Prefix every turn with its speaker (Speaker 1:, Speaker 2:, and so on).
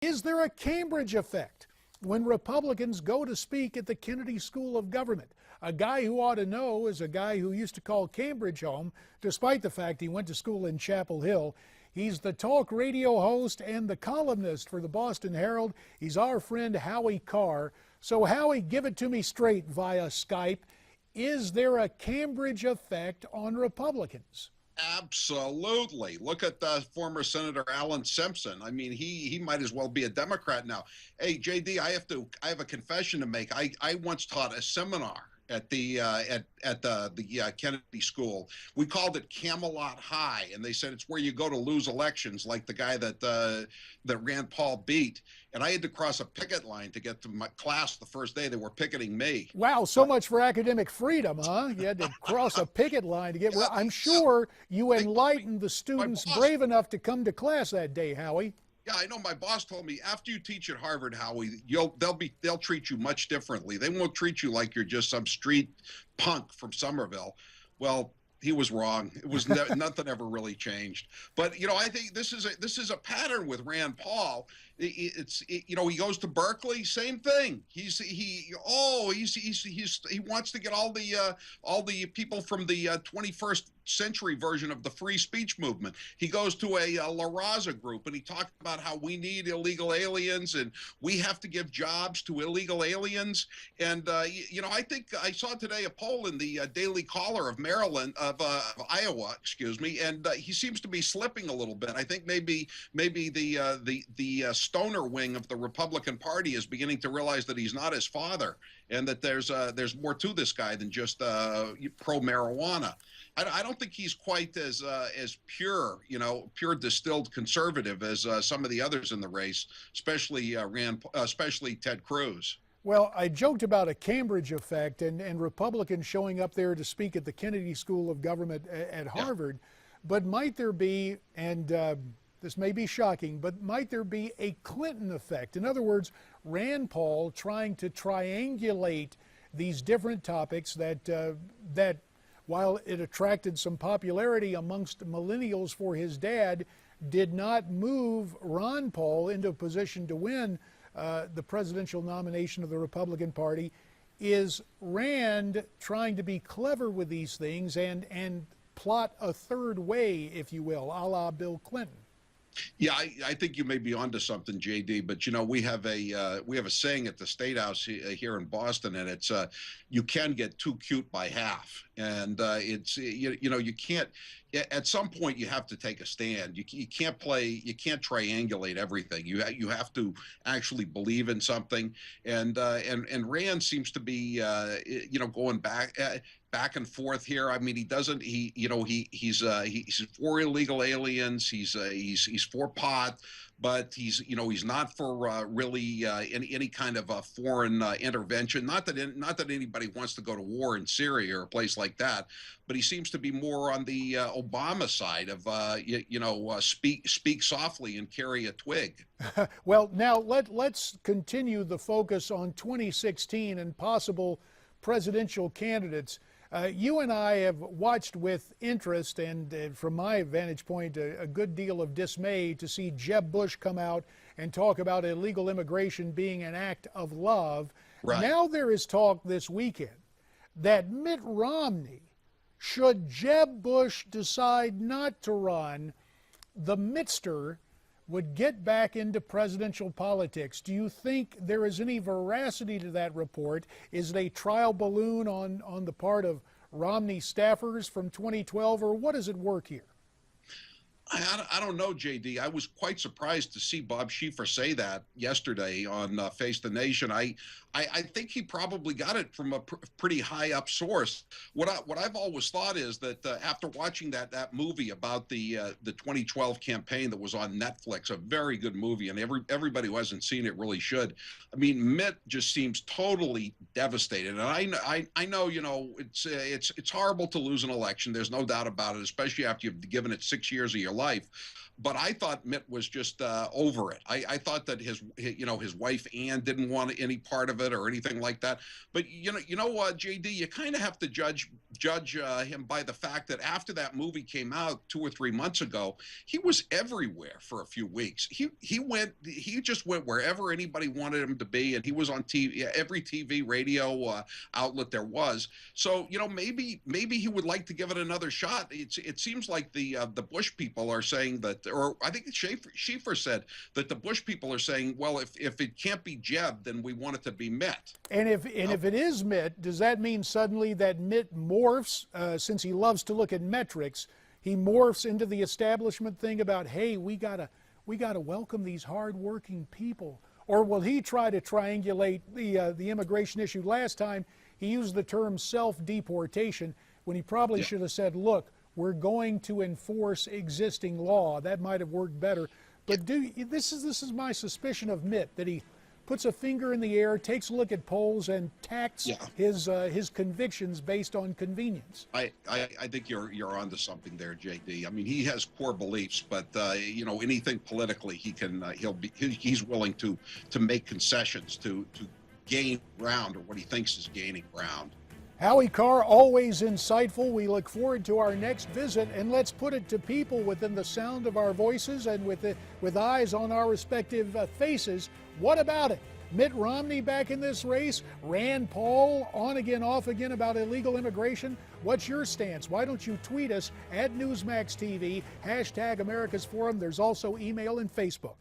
Speaker 1: Is there a Cambridge effect when Republicans go to speak at the Kennedy School of Government? A guy who ought to know is a guy who used to call Cambridge home, despite the fact he went to school in Chapel Hill. He's the talk radio host and the columnist for the Boston Herald. He's our friend Howie Carr. So Howie, give it to me straight via Skype. Is there a Cambridge effect on Republicans?
Speaker 2: Absolutely. Look at former Senator Alan Simpson. I mean, he might as well be a Democrat now. Hey, JD, I have a confession to make. I once taught a seminar at the Kennedy School. We called it Camelot High, and they said it's where you go to lose elections, like the guy that Rand Paul beat. And I had to cross a picket line to get to my class the first day. They were picketing me.
Speaker 1: Wow, so much for academic freedom, huh? You had to cross a picket line to get. Well, I'm sure you enlightened the students brave enough to come to class that day, Howie.
Speaker 2: Yeah, I know. My boss told me after you teach at Harvard, Howie, they'll treat you much differently. They won't treat you like you're just some street punk from Somerville. Well, he was wrong. It was nothing ever really changed. But you know, I think this is a pattern with Rand Paul. You know, he goes to Berkeley, same thing. He wants to get all the people from the 21st century version of the free speech movement. He goes to a La Raza group and he talked about how we need illegal aliens and we have to give jobs to illegal aliens. And you know, I think I saw today a poll in the Daily Caller of Maryland, of Iowa, excuse me, and he seems to be slipping a little bit. I think maybe the stoner wing of the Republican Party is beginning to realize that he's not his father and that there's more to this guy than just pro-marijuana. I don't think he's quite as pure, you know, pure distilled conservative as some of the others in the race, especially especially Ted Cruz.
Speaker 1: Well, I joked about a Cambridge effect and Republicans showing up there to speak at the Kennedy School of Government at Harvard, but might there be, and this may be shocking, but might there be a Clinton effect? In other words, Rand Paul trying to triangulate these different topics that while it attracted some popularity amongst millennials for his dad, did not move Ron Paul into a position to win the presidential nomination of the Republican Party. Is Rand trying to be clever with these things and plot a third way, if you will, a la Bill Clinton?
Speaker 2: Yeah, I think you may be onto something, JD. But you know, we have a saying at the State House here in Boston, and it's you can get too cute by half, and it's you know, you can't. At some point, you have to take a stand. You can't triangulate everything. You have to actually believe in something, and Rand seems to be you know, going back and forth here. I mean, he's for illegal aliens. He's for pot, but he's not for really any kind of foreign intervention. Not that anybody wants to go to war in Syria or a place like that, but he seems to be more on the Obama side of speak softly and carry a twig.
Speaker 1: Well, now let's continue the focus on 2016 and possible presidential candidates. You and I have watched with interest and from my vantage point, a good deal of dismay to see Jeb Bush come out and talk about illegal immigration being an act of love.
Speaker 2: Right.
Speaker 1: Now there is talk this weekend that Mitt Romney, should Jeb Bush decide not to run, the Mittster would get back into presidential politics. Do you think there is any veracity to that report? Is it a trial balloon on the part of Romney staffers from 2012, or what does it work here?
Speaker 2: I don't know, JD. I was quite surprised to see Bob Schieffer say that yesterday on Face the Nation. I think he probably got it from a pretty high up source. What I've always thought is that after watching that movie about the 2012 campaign that was on Netflix, a very good movie, and everybody who hasn't seen it really should. I mean, Mitt just seems totally devastated, and I know, you know, it's horrible to lose an election. There's no doubt about it, especially after you've given it 6 years of your life. But I thought Mitt was just over it. I thought that his wife Ann didn't want any part of it or anything like that. But JD, you kind of have to judge him by the fact that after that movie came out 2 or 3 months ago, he was everywhere for a few weeks. He just went wherever anybody wanted him to be, and he was on TV, every TV, radio outlet there was. So maybe he would like to give it another shot. It seems like the Bush people are saying that. Or I think Schieffer said that the Bush people are saying, well, if it can't be Jeb, then we want it to be Mitt.
Speaker 1: And if it is Mitt, does that mean suddenly that Mitt morphs, since he loves to look at metrics, he morphs into the establishment thing about, hey, we gotta welcome these hardworking people? Or will he try to triangulate the immigration issue? Last time he used the term self-deportation when he probably should have said, look, we're going to enforce existing law. That might have worked better. But this is my suspicion of Mitt, that he puts a finger in the air, takes a look at polls, and tacts his convictions based on convenience.
Speaker 2: I think you're onto something there, JD. I mean, he has core beliefs, but anything politically, he's willing to make concessions to gain ground, or what he thinks is gaining ground.
Speaker 1: Howie Carr, always insightful. We look forward to our next visit, and let's put it to people within the sound of our voices and with eyes on our respective faces. What about it? Mitt Romney back in this race? Rand Paul on again, off again about illegal immigration? What's your stance? Why don't you tweet us at Newsmax TV, #America's Forum. There's also email and Facebook.